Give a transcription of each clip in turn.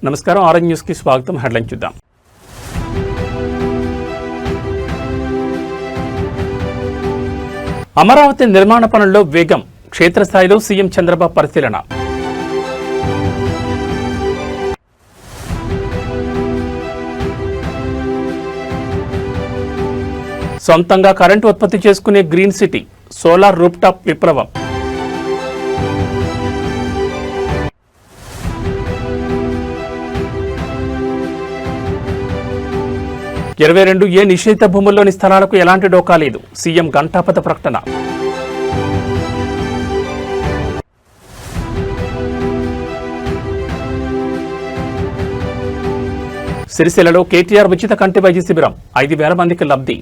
నమస్కారం, orange news కి స్వాగతం. హెడ్లైన్ చూద్దాం. అమరావతి నిర్మాణ పనుల్లో వేగం, క్షేత్రస్థాయిలో సీఎం చంద్రబాబు పరిశీలన. సొంతంగా కరెంటు ఉత్పత్తి చేసుకునే గ్రీన్ సిటీ, సోలార్ రూఫ్టాప్ విప్లవం. 22A నిషేధిత భూముల్లోని స్థలాలకు ఎలాంటి డోకా లేదు, సీఎం ఘంటాపథ ప్రకటన. సిరిసిల్లలో కేటీఆర్ ఉచిత కంటి వైద్య శిబిరం, 5,000 మందికి లబ్ధి.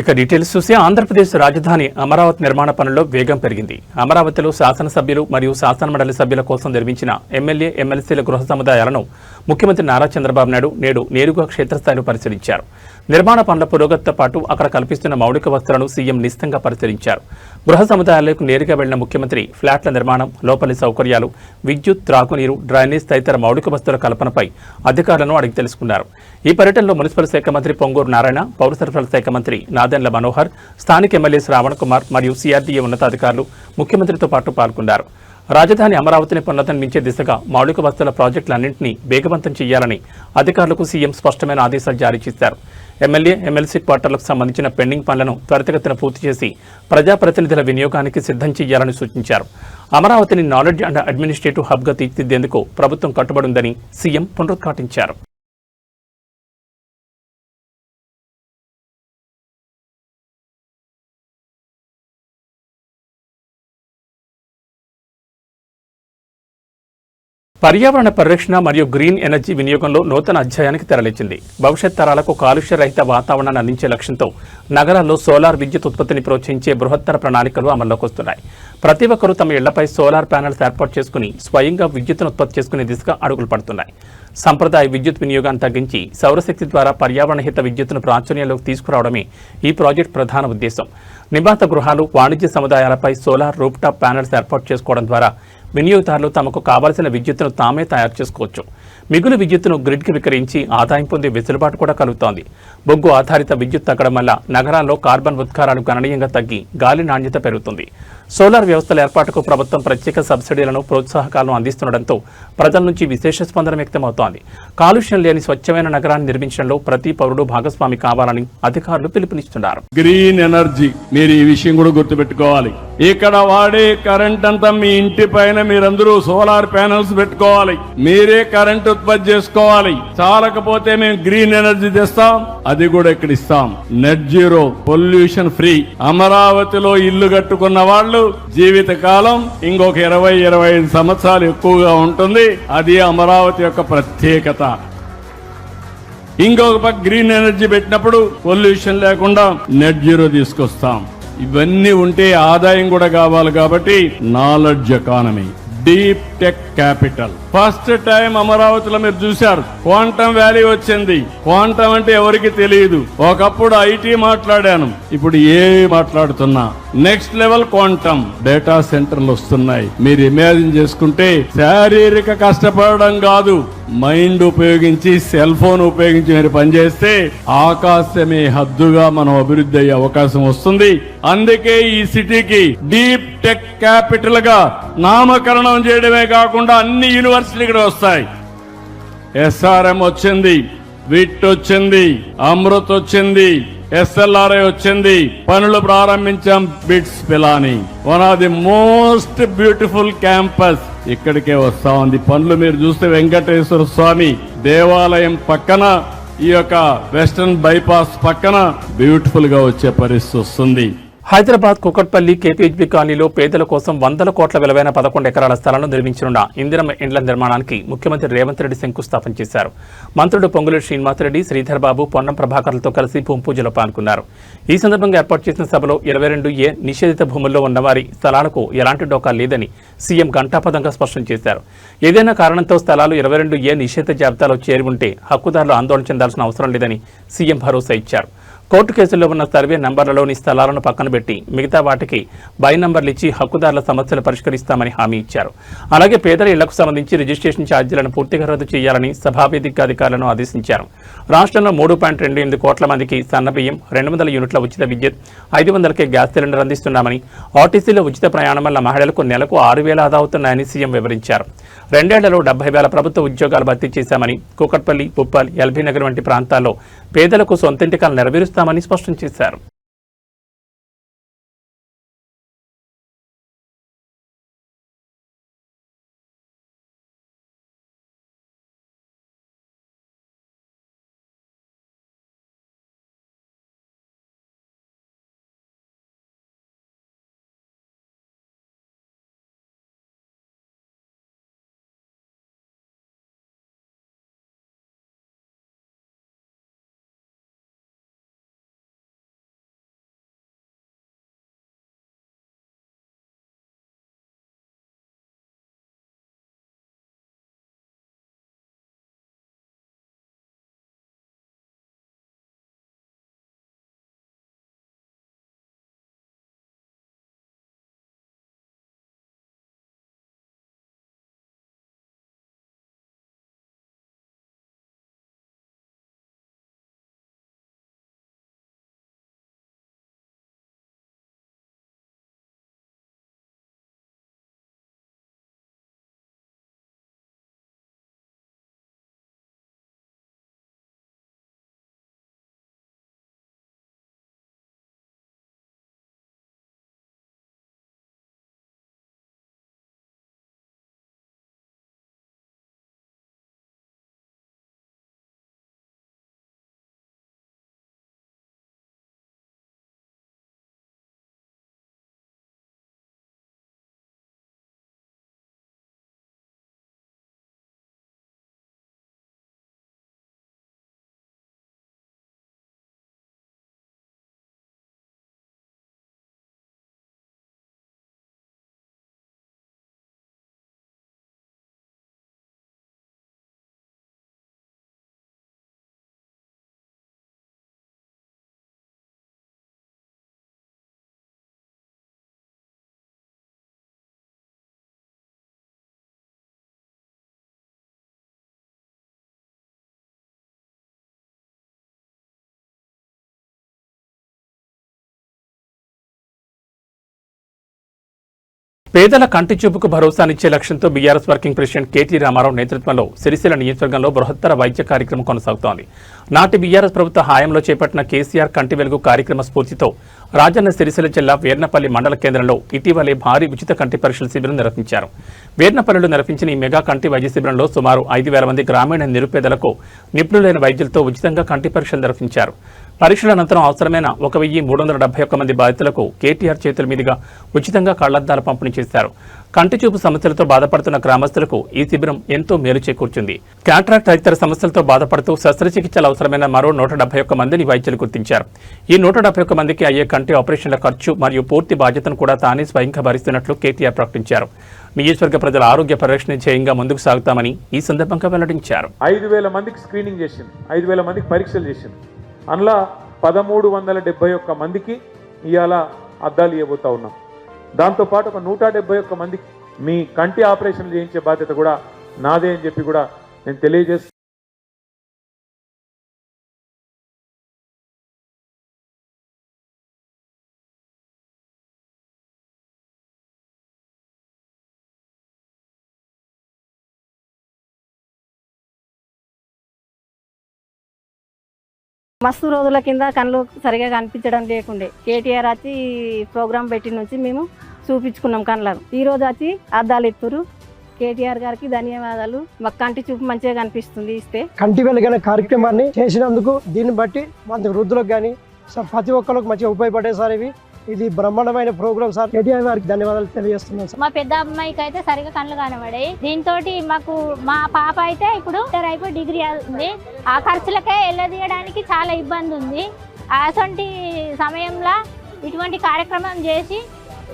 ఇక డీటెయిల్స్ చూసి ఆంధ్రప్రదేశ్ రాజధాని అమరావతి నిర్మాణ పనుల్లో వేగం పెరిగింది. అమరావతిలో శాసనసభ్యులు మరియు శాసనమండలి సభ్యుల కోసం నిర్మించిన ఎమ్మెల్యే, ఎమ్మెల్సీల గృహ సముదాయాలను ముఖ్యమంత్రి నారా చంద్రబాబు నాయుడు నేడు నేరుగా క్షేత్రస్థాయిలో పరిశీలించారు. నిర్మాణ పనుల పురోగతితో పాటు అక్కడ కల్పిస్తున్న మౌలిక వసతులను సీఎం నిశితంగా పరిశీలించారు. గృహ సముదాయాలకు నేరుగా వెళ్లిన ముఖ్యమంత్రి ఫ్లాట్ల నిర్మాణం, లోపలి సౌకర్యాలు, విద్యుత్, త్రాగునీరు, డ్రైనేజ్ తదితర మౌలిక వసతుల కల్పనపై అధికారులను అడిగి తెలుసుకున్నారు. ఈ పర్యటనలో మున్సిపల్ శాఖ మంత్రి పొంగూరు నారాయణ, పౌర సరఫరాల శాఖ మంత్రి నాదెండ్ల మనోహర్, స్థానిక ఎమ్మెల్యే శ్రావణ్ కుమార్ మరియు సిఆర్డీఏ ఉన్నతాధికారులు ముఖ్యమంత్రితో పాటు పాల్గొన్నారు. రాజధాని అమరావతిని పునరుద్ధరించే దిశగా మౌలిక వసతుల ప్రాజెక్టులన్నింటినీ వేగవంతం చేయాలని అధికారులకు సీఎం స్పష్టమైన ఆదేశాలు జారీ చేశారు. ఎమ్మెల్యే, ఎమ్మెల్సీ క్వార్టర్లకు సంబంధించిన పెండింగ్ పనులను త్వరితగతిన పూర్తి చేసి ప్రజాప్రతినిధుల వినియోగానికి సిద్ధం చేయాలని సూచించారు. అమరావతిని నాలెడ్జ్ అండ్ అడ్మినిస్ట్రేటివ్ హబ్గా తీర్చిదిద్దేందుకు ప్రభుత్వం కట్టుబడి ఉందని సీఎం పునరుద్ఘాటించారు. పర్యావరణ పరిరక్షణ మరియు గ్రీన్ ఎనర్జీ వినియోగంలో నూతన అధ్యాయానికి తెరలేచింది. భవిష్యత్ తరాలకు కాలుష్య రహిత వాతావరణాన్ని అందించే లక్ష్యంతో నగరాల్లో సోలార్ విద్యుత్ ఉత్పత్తిని ప్రోత్సహించే బృహత్తర ప్రణాళికలు అమల్లోకి వస్తున్నాయి. ప్రతి ఒక్కరూ తమ ఇళ్లపై సోలార్ ప్యానెల్స్ ఏర్పాటు చేసుకుని స్వయంగా విద్యుత్తును ఉత్పత్తి చేసుకునే దిశగా అడుగులు పడుతున్నాయి. సంప్రదాయ విద్యుత్ వినియోగాన్ని తగ్గించి సౌరశక్తి ద్వారా పర్యావరణ హిత విద్యుత్తును ప్రాచుర్యంలోకి తీసుకురావడమే ఈ ప్రాజెక్టు ప్రధాన ఉద్దేశం. నివాస గృహాలు, వాణిజ్య సముదాయాలపై సోలార్ రూఫ్టాప్ ప్యానెల్స్ ఏర్పాటు చేసుకోవడం ద్వారా వినియోగదారులు తమకు కావలసిన విద్యుత్తును తామే తయారు చేసుకోవచ్చు. మిగులు విద్యుత్తును గ్రిడ్కి విక్రయించి ఆదాయం పొందే వెసులుబాటు కూడా కలుగుతోంది. బొగ్గు ఆధారిత విద్యుత్ తగ్గడం వల్ల నగరాల్లో కార్బన్ ఉద్గారాలు గణనీయంగా తగ్గి గాలి నాణ్యత పెరుగుతుంది. సోలార్ వ్యవస్థల ఏర్పాటుకు ప్రభుత్వం ప్రత్యేక సబ్సిడీలను, ప్రోత్సాహకాలను అందిస్తుండటంతో ప్రజల నుంచి విశేష స్పందన వ్యక్తమవుతోంది. కాలుష్యం లేని స్వచ్ఛమైన నగరాన్ని నిర్మించడంలో ప్రతి పౌరుడు భాగస్వామి కావాలని అధికారులు పిలుపునిస్తున్నారు. గ్రీన్ ఎనర్జీ, మీరు ఈ విషయం కూడా గుర్తుపెట్టుకోవాలి. ఇక్కడ వాడే కరెంట్ అంతా మీ ఇంటి పైన మీరందరూ సోలార్ ప్యానెల్స్ పెట్టుకోవాలి. మీరే కరెంట్ ఉత్పత్తి చేసుకోవాలి. చాలకపోతే మేము గ్రీన్ ఎనర్జీ తెస్తాం, అది కూడా ఇక్కడ ఇస్తాం. Net zero, pollution free. అమరావతిలో ఇల్లు కట్టుకున్న వాళ్ళు జీవితకాలం ఇంకొక 20-25 సంవత్సరాలు ఎక్కువగా ఉంటుంది. అది అమరావతి యొక్క ప్రత్యేకత. ఇంకొక పక్క గ్రీన్ ఎనర్జీ పెట్టినప్పుడు పొల్యూషన్ లేకుండా నెట్ జీరో తీసుకొస్తాం. ఇవన్నీ ఉంటే ఆదాయం కూడా కావాలి. కాబట్టి knowledge economy, deep tech capital. First time అమరావతిలో మీరు చూశారు, క్వాంటమ్ వ్యాలీ వచ్చింది. క్వాంటమ్ అంటే ఎవరికి తెలియదు. ఒకప్పుడు ఐటీ మాట్లాడాను, ఇప్పుడు ఏఐ మాట్లాడుతున్నా. నెక్స్ట్ లెవెల్ క్వాంటమ్ డేటా సెంటర్లు వస్తున్నాయి. మీరు ఇమాజిన్ చేసుకుంటే శారీరక కష్టపడడం కాదు, మైండ్ ఉపయోగించి, సెల్ ఫోన్ ఉపయోగించి మీరు పనిచేస్తే ఆకాశమే హద్దుగా మనం అభివృద్ధి అయ్యే అవకాశం వస్తుంది. అందుకే ఈ సిటీకి డీప్ టెక్ క్యాపిటల్ గా నామకరణం చేయడమే కాకుండా అన్ని యూనివర్సిటీలు ఇక్కడ వస్తాయి. ఎస్ఆర్ఎం వచ్చింది, విట్ వచ్చింది, అమృత్ వచ్చింది, ఎస్ఎల్ఆర్ఐ వచ్చింది. పనులు ప్రారంభించాం. Bits Pilani, one of the most beautiful campus ఇక్కడికే వస్తా ఉంది. పనులు మీరు చూస్తే వెంకటేశ్వర స్వామి దేవాలయం పక్కన, ఈ యొక్క వెస్టర్న్ బైపాస్ పక్కన బ్యూటిఫుల్ గా వచ్చే పరిస్థితి వస్తుంది. హైదరాబాద్ కుకట్పల్లి కేపీహెచ్బీ కాలనీలో పేదల కోసం 100 కోట్ల విలువైన 11 ఎకరాల స్థలాలను నిర్మించనున్న ఇందిరమ్మ ఇండ్ల నిర్మాణానికి ముఖ్యమంత్రి రేవంత్ రెడ్డి శంకుస్థాపన చేశారు. మంత్రులు పొంగులేటి శ్రీనివాసరెడ్డి, శ్రీధర్ బాబు, పొన్నం ప్రభాకర్లతో కలిసి భూమి పూజలో పాల్గొన్నారు. ఈ సందర్భంగా ఏర్పాటు చేసిన సభలో 22A నిషేధిత భూముల్లో ఉన్నవారి స్థలాలకు ఎలాంటి డోకా లేదని సీఎం ఘంటాపథంగా స్పష్టం చేశారు. ఏదైనా కారణంతో స్థలాలు 22A నిషేధ జాబితాలో చేరి ఉంటే హక్కుదారులు ఆందోళన చెందాల్సిన అవసరం లేదని సీఎం భరోసా ఇచ్చారు. కోర్టు కేసుల్లో ఉన్న సర్వే నంబర్లలోని స్థలాలను పక్కన పెట్టి మిగతా వాటికి బై నంబర్లు ఇచ్చి హక్కుదారుల సమస్యలు పరిష్కరిస్తామని హామీ ఇచ్చారు. అలాగే పేదల ఇళ్లకు సంబంధించి రిజిస్ట్రేషన్ ఛార్జీలను పూర్తిగా రద్దు చేయాలని సభావేదిక అధికారులను ఆదేశించారు. రాష్ట్రంలో 3.28 కోట్ల మందికి సన్నబియ్యం, 200 యూనిట్ల ఉచిత విద్యుత్, 500కే గ్యాస్ సిలిండర్ అందిస్తున్నామని, ఆర్టీసీలో ఉచిత ప్రయాణం వల్ల మహిళలకు నెలకు 6,000 ఆదా అవుతున్నాయని సీఎం వివరించారు. 2 ఏళ్లలో 70,000 ప్రభుత్వ ఉద్యోగాలు భర్తీ చేశామని, కూకట్పల్లి, ఉప్పల్, ఎల్బీ నగర్ వంటి ప్రాంతాల్లో పేదలకు సొంతింటి కల నెరవేరుస్తామని స్పష్టం చేశారు. పేదల కంటి చూపుకు భరోసానిచ్చే లక్ష్యంతో BRS working president KT Ramarao నేతృత్వంలో సిరిసిల్ల నియోజకవర్గంలో బృహత్తర వైద్య కార్యక్రమం కొనసాగుతోంది. నాటి బీఆర్ఎస్ ప్రభుత్వ హయాంలో చేపట్టిన కేసీఆర్ కంటి వెలుగు కార్యక్రమ స్ఫూర్తితో రాజన్న సిరిసిల్ల జిల్లా వేర్నపల్లి మండల కేంద్రంలో ఇటీవలే భారీ ఉచిత కంటి పరీక్షల శిబిరం నిర్వహించారు. వేర్నపల్లిలో నిర్వహించిన ఈ మెగా కంటి వైద్య శిబిరంలో సుమారు 5,000 మంది గ్రామీణ నిరుపేదలకు నిపుణులైన వైద్యులతో ఉచితంగా కంటి పరీక్షలు నిర్వహించారు. పరీక్షల అనంతరం అవసరమైన 1,371 మంది బాధితులకు కేటీఆర్ చేతుల మీదుగా ఉచితంగా కళ్లద్దాల పంపిణీ చేశారు. కంటి చూపు సమస్యలతో బాధపడుతున్న గ్రామస్తులకు ఈ శిబిరం ఎంతో మేలు చేకూర్చింది. క్యాట్రాక్ట్ తదితర సమస్యలతో బాధపడుతూ శస్త్రచికిత్సలు అవసరమైన మరో 171 మందిని వైద్యులు గుర్తించారు. ఈ 171 మందికి అయ్యే కంటి ఆపరేషన్ల ఖర్చు మరియు పూర్తి బాధ్యతను కూడా తానే స్వయంగా భరిస్తున్నట్లు కేటీఆర్ ప్రకటించారు. నియోజకవర్గ ప్రజల ఆరోగ్య పరిరక్షణ ధ్యేయంగా ముందుకు సాగుతామని ఈ సందర్భంగా వెల్లడించారు. 5,000 మందికి స్క్రీనింగ్ చేసింది, 5,000 మందికి పరీక్షలు చేసింది. అందులో 1,371 మందికి ఇవాళ అద్దాలు ఇవ్వబోతా ఉన్నాం. దాంతోపాటు ఒక 171 మందికి మీ కంటి ఆపరేషన్లు చేయించే బాధ్యత కూడా నాదే అని చెప్పి కూడా నేను తెలియజేస్తాను. మస్తు రోజుల కింద కళ్ళు సరిగా కనిపించడం లేకుండే కేటీఆర్ వచ్చి ప్రోగ్రాం పెట్టి నుంచి మేము చూపించుకున్నాం కళ్ళను. ఈ రోజు వచ్చి అద్దాలు ఇస్తురు. కేటీఆర్ గారికి ధన్యవాదాలు. మాకు కంటి చూపు మంచిగా కనిపిస్తుంది. ఇస్తే కంటి వెలుగనే కార్యక్రమాన్ని చేసినందుకు దీన్ని బట్టి మన వృద్ధులకు కానీ ప్రతి ఒక్కరికి మంచిగా ఉపయోగపడే సార్. ఇది బ్రహ్మాండమైన ప్రోగ్రామ్ సార్. కేటీఆర్ గారికి ధన్యవాదాలు తెలియజేస్తున్నాను సార్. మా పెద్ద అమ్మాయికి అయితే సరిగా కళ్ళు కనబడాయి. దీంతో మాకు మా పాప అయితే ఇప్పుడు అయిపోయి డిగ్రీ అవుతుంది. ఆ ఖర్చులకే వెళ్ళదీయడానికి చాలా ఇబ్బంది ఉంది. అటువంటి సమయంలో ఇటువంటి కార్యక్రమం చేసి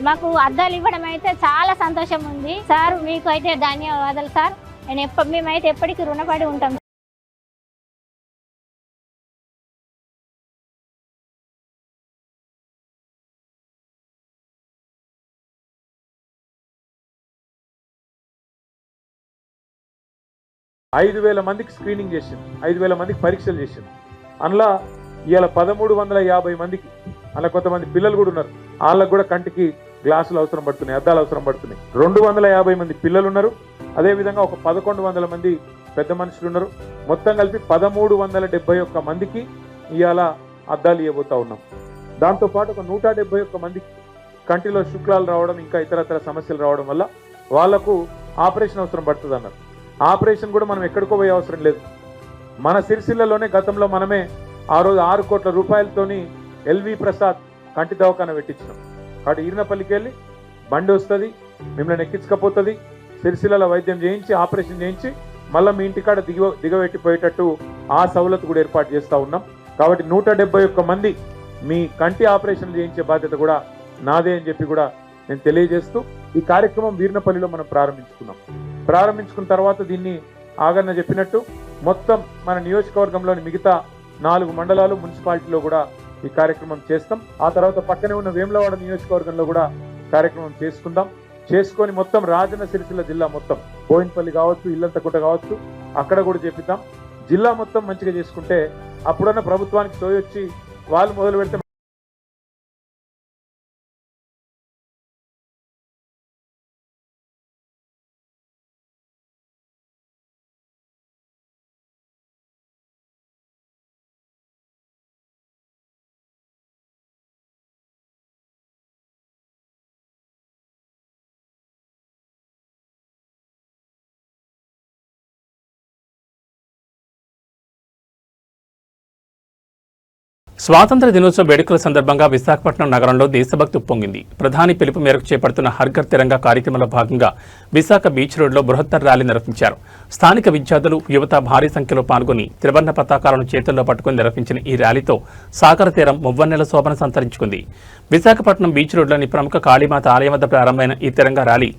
మాకు అద్దాలు ఇవ్వడం అయితే చాలా సంతోషం ఉంది సార్. మీకు అయితే ధన్యవాదాలు సార్. మేమైతే ఎప్పటికీ రుణపడి ఉంటాం. 5,000 మందికి స్క్రీనింగ్ చేసింది, 5,000 మందికి పరీక్షలు చేసింది. అందులో ఇవాళ 1,350 మందికి, అలా కొంతమంది పిల్లలు కూడా ఉన్నారు, వాళ్ళకు కూడా కంటికి గ్లాసులు అవసరం పడుతున్నాయి, అద్దాలు అవసరం పడుతున్నాయి. 250 మంది పిల్లలు ఉన్నారు, అదేవిధంగా ఒక 1,100 మంది పెద్ద మనుషులు ఉన్నారు. మొత్తం కలిపి 1,371 మందికి ఇవాళ అద్దాలు ఇవ్వబోతా ఉన్నాం. దాంతోపాటు ఒక 171 మందికి కంటిలో శుక్లాలు రావడం, ఇంకా ఇతరతర సమస్యలు రావడం వల్ల వాళ్లకు ఆపరేషన్ అవసరం పడుతుంది అన్నారు. ఆపరేషన్ కూడా మనం ఎక్కడికో పోయే అవసరం లేదు. మన సిరిసిల్లలోనే గతంలో మనమే ఆ రోజు 6 కోట్ల రూపాయలతోని ఎల్వి ప్రసాద్ కంటి దవాఖాన పెట్టించినాం. కాబట్టి ఈరినపల్లికి వెళ్ళి బండి వస్తుంది, మిమ్మల్ని ఎక్కించకపోతుంది, సిరిసిల్లలో వైద్యం చేయించి ఆపరేషన్ చేయించి మళ్ళీ మీ ఇంటికాడ దిగబెట్టిపోయేటట్టు ఆ సౌలత్ కూడా ఏర్పాటు చేస్తూ ఉన్నాం. కాబట్టి 171 మంది మీ కంటి ఆపరేషన్ చేయించే బాధ్యత కూడా నాదే అని చెప్పి కూడా నేను తెలియజేస్తూ ఈ కార్యక్రమం వీరినపల్లిలో మనం ప్రారంభించుకున్న తర్వాత దీన్ని ఆగన్న చెప్పినట్టు మొత్తం మన నియోజకవర్గంలోని మిగతా 4 మండలాలు మున్సిపాలిటీలో కూడా ఈ కార్యక్రమం చేస్తాం. ఆ తర్వాత పక్కనే ఉన్న వేములవాడ నియోజకవర్గంలో కూడా కార్యక్రమం చేసుకొని మొత్తం రాజన్న సిరిసిల్ల జిల్లా మొత్తం బోయినపల్లి కావచ్చు, ఇల్లంతకుంట కావచ్చు, అక్కడ కూడా చేపిద్దాం. జిల్లా మొత్తం మంచిగా చేసుకుంటే అప్పుడన్న ప్రభుత్వానికి సోయొచ్చి వాళ్ళు మొదలు పెడితే స్వాతంత్ర దినోత్సవ వేడుకల సందర్భంగా విశాఖపట్నం నగరంలో దేశభక్తి ఉప్పొంగింది. ప్రధాని పిలుపు మేరకు చేపడుతున్న హర్ ఘర్ తిరంగా కార్యక్రమంలో భాగంగా విశాఖ బీచ్ రోడ్లో బృహత్తర ర్యాలీ నిర్వహించారు. స్థానిక విద్యార్థులు, యువత భారీ సంఖ్యలో పాల్గొని త్రివర్ణ పతాకాలను చేతుల్లో పట్టుకుని నిర్వహించిన ఈ ర్యాలీతో సాగర తీరం మువ్వన్నెల శోభను సంతరించుకుంది. విశాఖపట్నం బీచ్ రోడ్లోని ప్రముఖ కాళీమాత ఆలయం వద్ద ప్రారంభమైన ఈ తిరంగా ర్యాలీ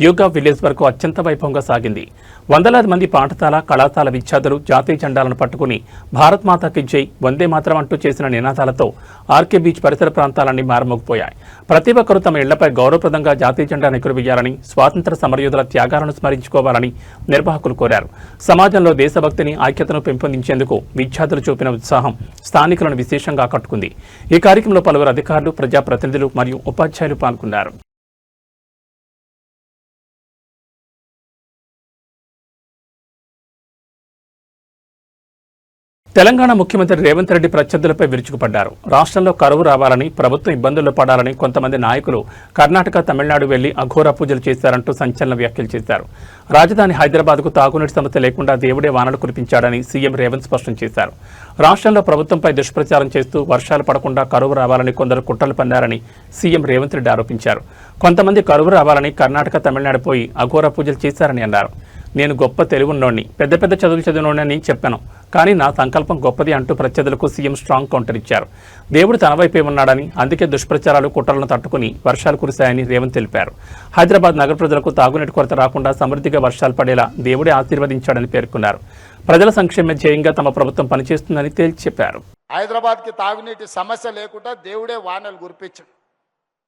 యోగా విలేజ్ వరకు అత్యంత వైభవంగా సాగింది. వందలాది మంది పాఠశాల, కళాశాల విద్యార్థులు జాతీయ జెండాలను పట్టుకుని భారత్ మాతాకి జై, వందే మాతరం అంటూ చేసిన నినాదాలతో ఆర్కే బీచ్ పరిసర ప్రాంతాలన్నీ మారుమోగిపోయాయి. ప్రతి ఒక్కరూ తమ ఇళ్లపై గౌరవప్రదంగా జాతీయ జెండాను ఎగురవేయాలని, స్వాతంత్ర సమరయోధుల త్యాగాలను స్మరించుకోవాలని నిర్వాహకులు కోరారు. సమాజంలో దేశభక్తిని, ఐక్యతను పెంపొందించేందుకు విద్యార్థులు చూపిన ఉత్సాహం స్థానికులను విశేషంగా ఆకట్టుకుంది. ఈ కార్యక్రమంలో పలువురు అధికారులు, ప్రజాప్రతినిధులు మరియు ఉపాధ్యాయులు పాల్గొన్నారు. తెలంగాణ ముఖ్యమంత్రి రేవంత్ రెడ్డి ప్రత్యర్థులపై విరుచుకుపడ్డారు. రాష్ట్రంలో కరువు రావాలని, ప్రభుత్వం ఇబ్బందుల్లో పడాలని కొంతమంది నాయకులు కర్ణాటక, తమిళనాడు వెళ్లి అఘోర పూజలు చేశారంటూ సంచలన వ్యాఖ్యలు చేశారు. రాజధాని హైదరాబాద్కు తాగునీటి సమస్య లేకుండా దేవుడే వానలు కురిపించాడని సీఎం రేవంత్ స్పష్టం చేశారు. రాష్ట్రంలో ప్రభుత్వంపై దుష్ప్రచారం చేస్తూ వర్షాలు పడకుండా కరువు రావాలని కొందరు కుట్రలు పన్నారని సీఎం రేవంత్ రెడ్డి ఆరోపించారు. కొంతమంది కరువు రావాలని కర్ణాటక, తమిళనాడు పోయి అఘోర పూజలు చేశారని అన్నారు. నేను గొప్ప తెలుగున్నోడిని, పెద్ద పెద్ద చదువులు చదివినోడని చెప్పాను, కానీ నా సంకల్పం గొప్పది అంటూ ప్రత్యర్థులకు సీఎం స్ట్రాంగ్ కౌంటర్ ఇచ్చారు. దేవుడు తన వైపే ఉన్నాడని, అందుకే దుష్ప్రచారాలు, కుట్రలను తట్టుకుని వర్షాలు కురిశాయని రేవంత్ తెలిపారు. హైదరాబాద్ నగర ప్రజలకు తాగునీటి కొరత రాకుండా సమృద్ధిగా వర్షాలు పడేలా దేవుడే ఆశీర్వదించాడని పేర్కొన్నారు. ప్రజల సంక్షేమ ధ్యేయంగా తమ ప్రభుత్వం పనిచేస్తుందని తేల్చి చెప్పారు. హైదరాబాద్కి తాగునీటి సమస్య లేకుండా దేవుడే వానలు కురిపించాడు.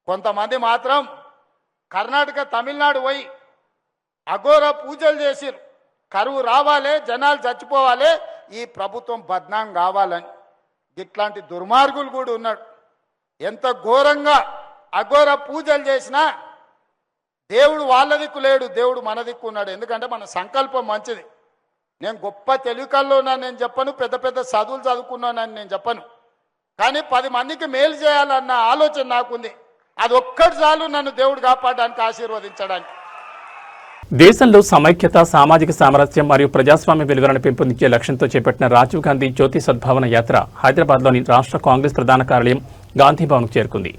కొంతమంది మాత్రం కర్ణాటక, తమిళనాడు పోయి అఘోర పూజలు చేసిరు. కరువు రావాలి, జనాలు చచ్చిపోవాలి, ఈ ప్రభుత్వం బద్నాం కావాలని. ఇట్లాంటి దుర్మార్గులు కూడా ఉన్నాడు. ఎంత ఘోరంగా అఘోర పూజలు చేసినా దేవుడు వాళ్ళ దిక్కు లేడు, దేవుడు మన దిక్కు ఉన్నాడు. ఎందుకంటే మన సంకల్పం మంచిది. నేను గొప్ప తెలివికల్లో ఉన్నాను నేను చెప్పను, పెద్ద పెద్ద చదువులు చదువుకున్నానని నేను చెప్పను, కానీ 10 మందికి మేలు చేయాలన్న ఆలోచన నాకుంది. అది ఒక్కటి చాలు నన్ను దేవుడు కాపాడడానికి, ఆశీర్వదించడానికి. దేశంలో సమైక్యత, సామాజిక సామరస్యం మరియు ప్రజాస్వామ్య విలువలను పెంపొందించే లక్ష్యంతో చేపట్టిన రాజీవ్ గాంధీ జ్యోతి సద్భావన యాత్ర హైదరాబాద్లోని రాష్ట్ర కాంగ్రెస్ ప్రధాన కార్యాలయం గాంధీభవన్కు చేరుకుంది.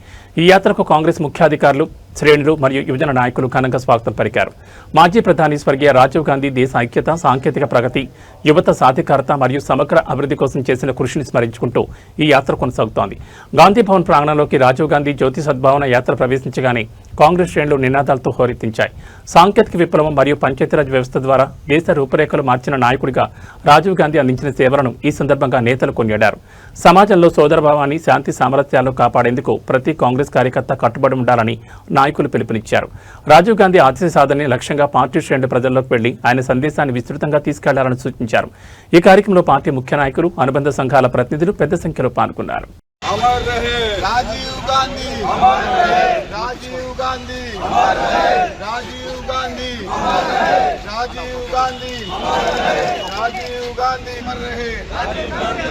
ఈ యాత్రకు కాంగ్రెస్ ముఖ్యాధికారులు, శ్రేణులు మరియు యువజన నాయకులు ఘనంగా స్వాగతం పలికారు. మాజీ ప్రధాని స్వర్గీయ రాజీవ్ గాంధీ దేశ ఐక్యత, సాంకేతిక ప్రగతి, యువత సాధికారత మరియు సమగ్ర అభివృద్ధి కోసం చేసిన కృషిని స్మరించుకుంటూ ఈ యాత్ర కొనసాగుతోంది. గాంధీభవన్ ప్రాంగణంలోకి రాజీవ్ గాంధీ జ్యోతి సద్భావన యాత్ర ప్రవేశించగానే కాంగ్రెస్ శ్రేణులు నినాదాలతో హోరెత్తించాయి. సాంకేతిక విప్లవం మరియు పంచాయతీరాజ్ వ్యవస్థ ద్వారా దేశ రూపురేఖలు మార్చిన నాయకుడిగా రాజీవ్ గాంధీ అందించిన సేవలను ఈ సందర్భంగా నేతలు కొనియాడారు. సమాజంలో సోదరభావాన్ని, శాంతి సామరస్యాలను కాపాడేందుకు ప్రతి కాంగ్రెస్ కార్యకర్త కట్టుబడి ఉండాలని నాయకులు పిలుపునిచ్చారు. రాజీవ్ గాంధీ ఆశయ సాధనని లక్ష్యంగా పార్టీ శ్రేణులు ప్రజల్లోకి వెళ్లి ఆయన సందేశాన్ని విస్తృతంగా తీసుకెళ్లాలని సూచించారు. ఈ కార్యక్రమంలో పార్టీ ముఖ్య నాయకులు, అనుబంధ సంఘాల ప్రతినిధులు పెద్ద సంఖ్యలో పాల్గొన్నారు. अमर रहे राजीव गांधी, अमर रहे राजीव गांधी, अमर रहे राजीव गांधी, अमर रहे राजीव गांधी, अमर रहे राजीव गांधी, अमर रहे राजीव गांधी,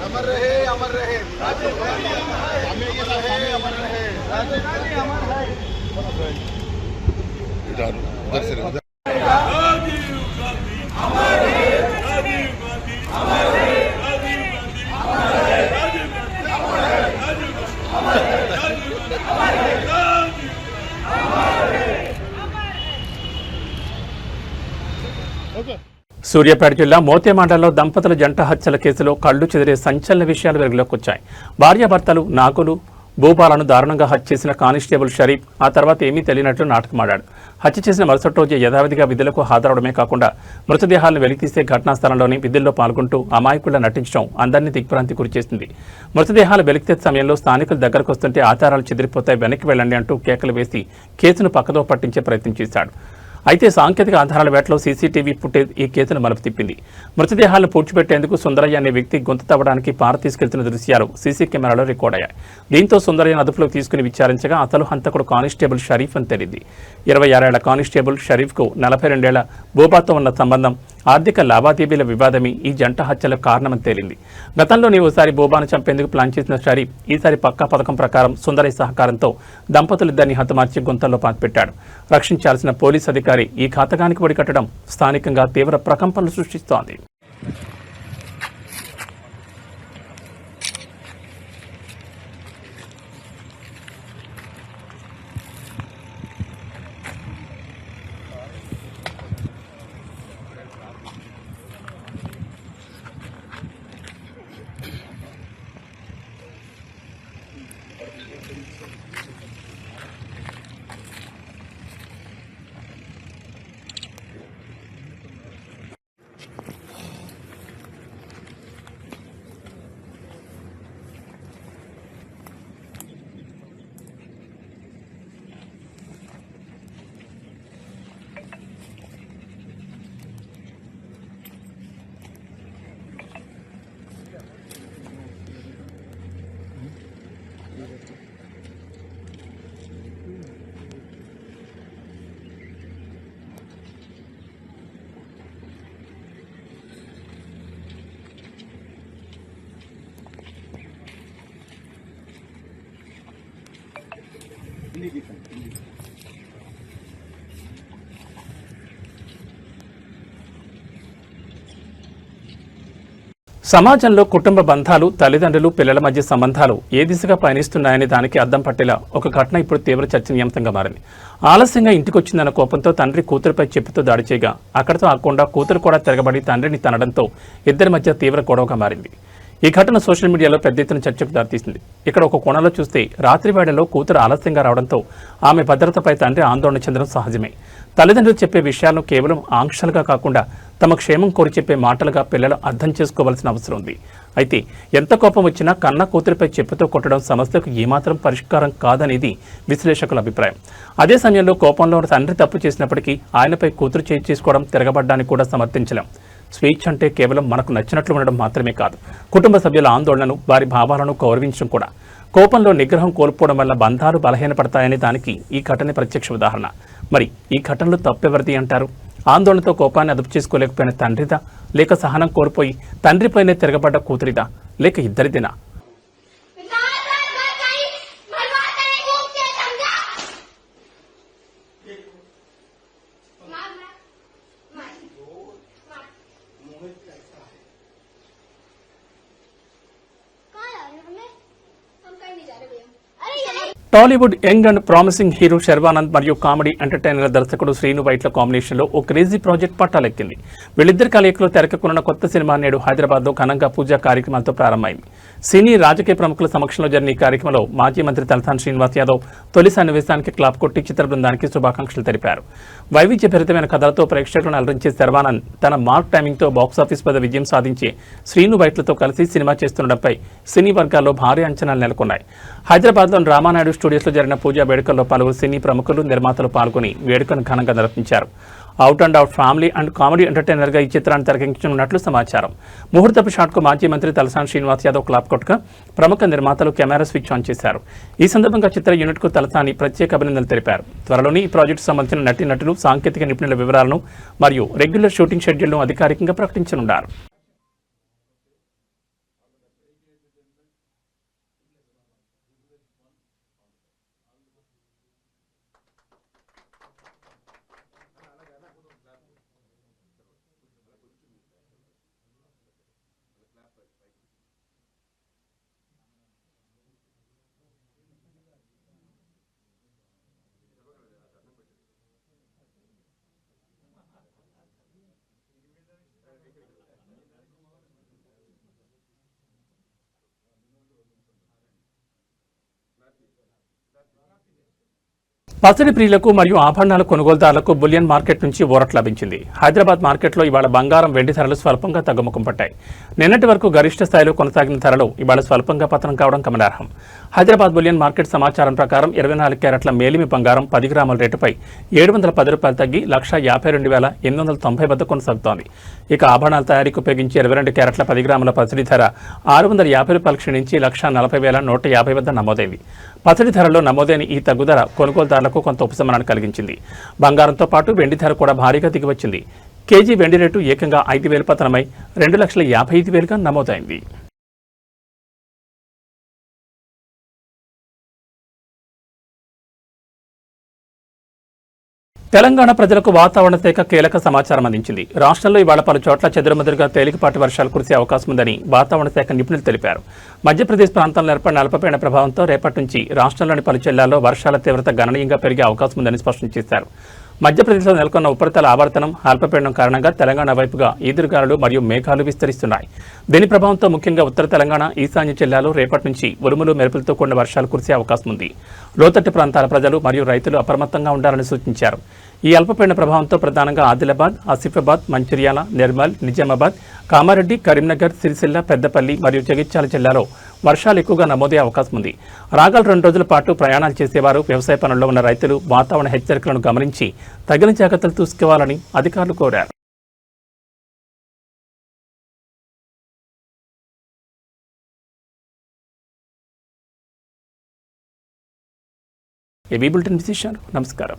अमर रहे अमर रहे राजीव गांधी, अमर रहे अमर रहे राजीव गांधी, अमर रहे इधर उधर से उधर राजीव गांधी, अमर रहे राजीव गांधी, अमर रहे राजीव गांधी, अमर रहे राजीव సూర్యాపేట జిల్లా మోతే మండలంలో దంపతుల జంట హత్యల కేసులో కళ్లు చెదిరే సంచలన విషయాలు వెలుగులోకి వచ్చాయి. భార్యాభర్తలు నాగులు భూపాలను దారుణంగా హత్య చేసిన కానిస్టేబుల్ షరీఫ్ ఆ తర్వాత ఏమీ తెలియనట్లు నాటకమాడాడు. హత్య చేసిన మరుసటి రోజు యథావిధిగా విధులకు హాజరవడమే కాకుండా మృతదేహాలను వెలికితీసే ఘటనా స్థలంలోని విధుల్లో పాల్గొంటూ అమాయకుల్లా నటించడం అందరినీ దిగ్భ్రాంతి గురిచేసింది. మృతదేహాలు వెలికితీసే సమయంలో స్థానికులు దగ్గరకు వస్తుంటే ఆధారాలు చెదిరిపోతాయి, వెనక్కి వెళ్ళండి అంటూ కేకలు వేసి కేసును పక్కదో పట్టించే ప్రయత్నం చేశాడు. అయితే సాంకేతిక ఆధారాల వేటలో సీసీటీవీ ఫుటేజ్ ఈ కేసును మలుపు తిప్పింది. మృతదేహాలను పూడ్చిపెట్టేందుకు సుందరయ్య అనే వ్యక్తి గొంతు తవ్వడానికి పార తీసుకెళ్తున్న దృశ్యాలు సీసీ కెమెరాలో రికార్డ్ అయ్యాయి. దీంతో సుందరయ్యను అదుపులోకి తీసుకుని విచారించగా అసలు హంతకుడు కానిస్టేబుల్ షరీఫ్ అని తెలిసింది. 26 ఏళ్ల కానిస్టేబుల్ షరీఫ్కు 42 ఏళ్ల భూపాతో ఉన్న సంబంధం, ఆర్థిక లావాదేవీల వివాదమే ఈ జంట హత్యలకు కారణమని తేలింది. గతంలోనే ఓసారి బోబాను చంపేందుకు ప్లాన్ చేసిన షరీఫ్ ఈసారి పక్కా పథకం ప్రకారం సుందరయ్య సహకారంతో దంపతులిద్దరిని హతమార్చి గుంతల్లో పాతిపెట్టాడు. రక్షించాల్సిన పోలీస్ అధికారి ఈ ఘాతకానికి ఒడికట్టడం స్థానికంగా తీవ్ర ప్రకంపనలు సృష్టిస్తోంది. సమాజంలో కుటుంబ బంధాలు, తల్లిదండ్రులు, పిల్లల మధ్య సంబంధాలు ఏ దిశగా పయనిస్తున్నాయనే దానికి అద్దం పట్టేలా ఒక ఘటన ఇప్పుడు తీవ్ర చర్చనీయాంశంగా మారింది. ఆలస్యంగా ఇంటికొచ్చిందన్న కోపంతో తండ్రి కూతురుపై చెప్పుతో దాడి చేయగా అక్కడితో ఆకుండా కూతురు కూడా తిరగబడి తండ్రిని తనడంతో ఇద్దరి మధ్య తీవ్ర గొడవగా మారింది. ఈ ఘటన సోషల్ మీడియాలో పెద్ద ఎత్తున చర్చకు దారితీసింది. ఇక్కడ ఒక కోణంలో చూస్తే రాత్రి వేళలో కూతురు ఆలస్యంగా రావడంతో ఆమె భద్రతపై తండ్రి ఆందోళన చెందడం సహజమే. తల్లిదండ్రులు చెప్పే విషయాలను కేవలం ఆంక్షలుగా కాకుండా తమ క్షేమం కోరి చెప్పే మాటలుగా పిల్లలు అర్థం చేసుకోవాల్సిన అవసరం ఉంది. అయితే ఎంత కోపం వచ్చినా కన్న కూతురిపై చెప్పుతో కొట్టడం సమస్యకు ఏమాత్రం పరిష్కారం కాదనేది విశ్లేషకుల అభిప్రాయం. అదే సమయంలో కోపంలో తండ్రి తప్పు చేసినప్పటికీ ఆయనపై కూతురు చేసుకోవడం, తిరగబడ్డాన్ని కూడా సమర్థించలేం. స్వేచ్ఛ అంటే కేవలం మనకు నచ్చినట్లు ఉండడం మాత్రమే కాదు, కుటుంబ సభ్యుల ఆందోళనను, వారి భావాలను గౌరవించడం కూడా. కోపంలో నిగ్రహం కోల్పోవడం వల్ల బంధాలు బలహీనపడతాయనే దానికి ఈ ఘటన ప్రత్యక్ష ఉదాహరణ. మరి ఈ ఘటనలో తప్పెవరిది అంటారు? ఆందోళనతో కోపాన్ని అదుపు చేసుకోలేకపోయిన తండ్రిదా, లేక సహనం కోల్పోయి తండ్రిపైనే తిరగబడ్డ కూతురిదా, లేక ఇద్దరిదినా? Tollywood young and promising hero Sharwanand మరియు కామెడీ ఎంటర్టైనర్ దర్శకుడు శ్రీను వైట్ల కాంబినేషన్లో ఓ క్రేజీ ప్రాజెక్ట్ పట్టాలెక్కింది. వీళ్ళిద్దరి కలయికలో తెరకెక్కున్న కొత్త సినిమా నేడు హైదరాబాద్లో ఘనంగా పూజా కార్యక్రమాలతో ప్రారంభమైంది. సినీ రాజకీయ ప్రముఖుల సమక్షంలో జరిగిన ఈ కార్యక్రమంలో మాజీ మంత్రి తలసాని శ్రీనివాస్ యాదవ్ తొలి సన్నివేశానికి క్లాప్ కొట్టి చిత్ర బృందానికి శుభాకాంక్షలు తెలిపారు. వైవిధ్యభరితమైన కథలతో ప్రేక్షకులను అలరించే శర్వానంద్ తన మార్క్ టైమింగ్తో బాక్సాఫీస్ వద్ద విజయం సాధించి శ్రీను వైట్లతో కలిసి సినిమా చేస్తుండటంపై సినీ వర్గాల్లో భారీ అంచనాలు నెలకొన్నాయి. హైదరాబాద్లోని రామానాయుడు స్టూడియోస్లో జరిగిన పూజా వేడుకల్లో పలువురు సినీ ప్రముఖులు, నిర్మాతలు పాల్గొని వేడుకను ఘనంగా నిర్వహించారు. Out and out family and comedy ఎంటర్టైనర్గా ఈ చిత్రాన్ని తెరకెక్కించనున్నట్లు సమాచారం. ముహూర్తపు షాట్కు మాజీ మంత్రి తలసాని శ్రీనివాస్ యాదవ్ క్లాప్ కొట్టగా ప్రముఖ నిర్మాతలు కెమెరా స్విచ్ ఆన్ చేశారు. ఈ సందర్భంగా చిత్ర యూనిట్కు తలసాని ప్రత్యేక అభినందనలు తెలిపారు. త్వరలోనే ఈ ప్రాజెక్టు సంబంధించిన నటీనటులు, సాంకేతిక నిపుణుల వివరాలను మరియు రెగ్యులర్ షూటింగ్ షెడ్యూల్ను అధికారికంగా ప్రకటించనున్నారు. పసిడి ప్రియులకు మరియు ఆభరణాల కొనుగోలుదారులకు బులియన్ మార్కెట్ నుంచి ఊరట లభించింది. హైదరాబాద్ మార్కెట్లో ఇవాళ బంగారం, వెండి ధరలు స్వల్పంగా తగ్గుముఖం పట్టాయి. నిన్నటి వరకు గరిష్ట స్థాయిలో కొనసాగిన ధరలు ఇవాళ స్వల్పంగా పతనం కావడం గమనార్హం. హైదరాబాద్ బులియన్ మార్కెట్ సమాచారం ప్రకారం 24 క్యారెట్ల మేలిమి బంగారం 10 గ్రాముల రేటుపై 710 రూపాయలు తగ్గి 1,52,890 వద్ద కొనసాగుతోంది. ఇక ఆభరణాల తయారీకి ఉపయోగించే 22 క్యారెట్ల 10 గ్రాముల పసిడి ధర 650 రూపాయలు క్షీణించి 1,40,150 వద్ద నమోదైంది. పసిడి ధరలో నమోదైన ఈ తగ్గుదల కొనుగోలుదారులకు కొంత ఉపశమనాన్ని కలిగించింది. బంగారంతో పాటు వెండి ధర కూడా భారీగా దిగివచ్చింది. కేజీ వెండి రేటు ఏకంగా 5,000 పతనమై 2,55,000గా నమోదైంది. తెలంగాణ ప్రజలకు వాతావరణ శాఖ కీలక సమాచారం అందించింది. రాష్ట్రంలో ఇవాళ పలు చోట్ల చెదురుమదురుగా తేలికపాటి వర్షాలు కురిసే అవకాశం ఉందని వాతావరణ శాఖ నిపుణులు తెలిపారు. మధ్యప్రదేశ్ ప్రాంతంలో ఏర్పడిన అల్పపీడన ప్రభావంతో రేపటి నుంచి రాష్ట్రంలోని పలు జిల్లాల్లో వర్షాల తీవ్రత గణనీయంగా పెరిగే అవకాశం ఉందని స్పష్టం చేశారు. మధ్యప్రదేశ్లో నెలకొన్న ఉపరితల ఆవర్తనం, అల్పపీడనం కారణంగా తెలంగాణ వైపుగా ఈదురుగాలులు మరియు మేఘాలు విస్తరిస్తున్నాయి. దీని ప్రభావంతో ముఖ్యంగా ఉత్తర తెలంగాణ, ఈశాన్య జిల్లాలో రేపటి నుంచి ఉరుములు, మెరుపులతో కూడిన వర్షాలు కురిసే అవకాశం ఉంది. లోతట్టు ప్రాంతాల ప్రజలు మరియు రైతులు అప్రమత్తంగా ఉండాలని సూచించారు. ఈ అల్పపీడన ప్రభావంతో ప్రధానంగా ఆదిలాబాద్, ఆసిఫాబాద్, మంచిర్యాల, నిర్మల్, నిజామాబాద్, కామారెడ్డి, కరీంనగర్, సిరిసిల్ల, పెద్దపల్లి మరియు జగిత్యాల జిల్లాలో వర్షాలు ఎక్కువగా నమోదయ్యే అవకాశం ఉంది. రాగల 2 రోజుల పాటు ప్రయాణాలు చేసేవారు, వ్యవసాయ పనుల్లో ఉన్న రైతులు వాతావరణ హెచ్చరికలను గమనించి తగిన జాగ్రత్తలు తీసుకోవాలని అధికారులు కోరారు. ఏబీ బులెటిన్ విశేషాలు. నమస్కారం.